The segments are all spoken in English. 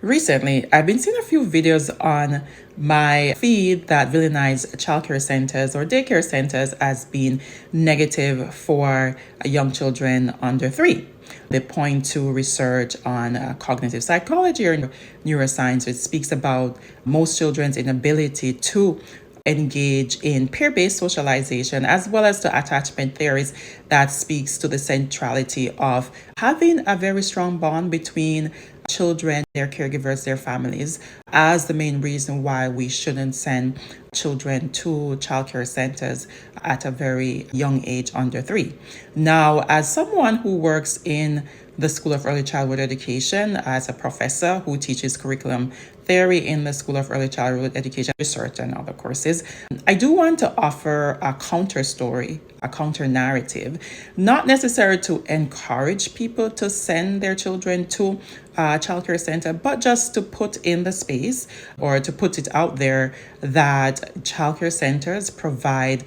Recently, I've been seeing a few videos on my feed that villainize childcare centers or daycare centers as being negative for young children under 3. They point to research on cognitive psychology or neuroscience, which speaks about most children's inability to engage in peer-based socialization as well as to attachment theories that speaks to the centrality of having a very strong bond between children, their caregivers, their families, as the main reason why we shouldn't send children to childcare centers at a very young age under 3. Now, as someone who works in the School of Early Childhood Education as a professor who teaches curriculum theory in the School of Early Childhood Education research and other courses, I do want to offer a counter story, a counter narrative, not necessarily to encourage people to send their children to a childcare center, but just to put in the space or to put it out there that childcare centers provide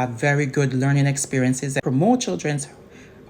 very good learning experiences that promote children's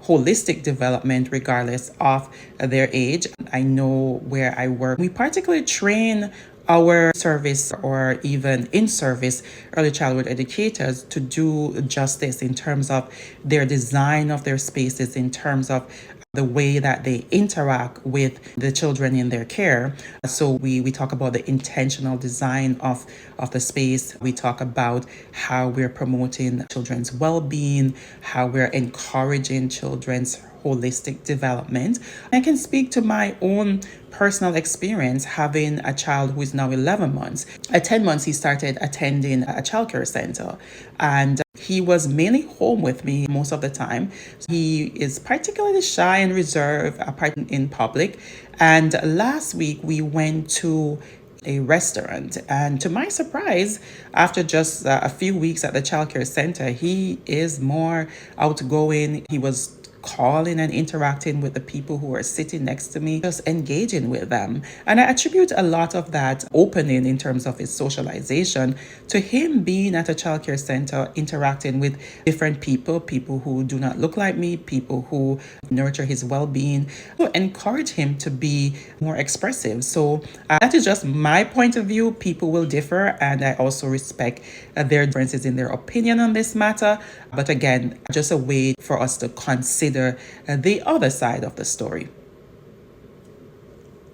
holistic development regardless of their age. I know where I work, we particularly train our service or even in-service early childhood educators to do justice in terms of their design of their spaces, in terms of the way that they interact with the children in their care. So we talk about the intentional design of the space. We talk about how we're promoting children's well-being, how we're encouraging children's holistic development. I can speak to my own personal experience having a child who is now 11 months. At 10 months, he started attending a childcare center, and he was mainly home with me most of the time. He is particularly shy and reserved apart in public. And last week we went to a restaurant, and to my surprise, after just a few weeks at the childcare center, he is more outgoing. He was calling and interacting with the people who are sitting next to me, just engaging with them. And I attribute a lot of that opening in terms of his socialization to him being at a childcare center, interacting with different people who do not look like me, people who nurture his well-being, who encourage him to be more expressive. So that is just my point of view. People will differ, and I also respect their differences in their opinion on this matter. But again, just a way for us to consider the other side of the story.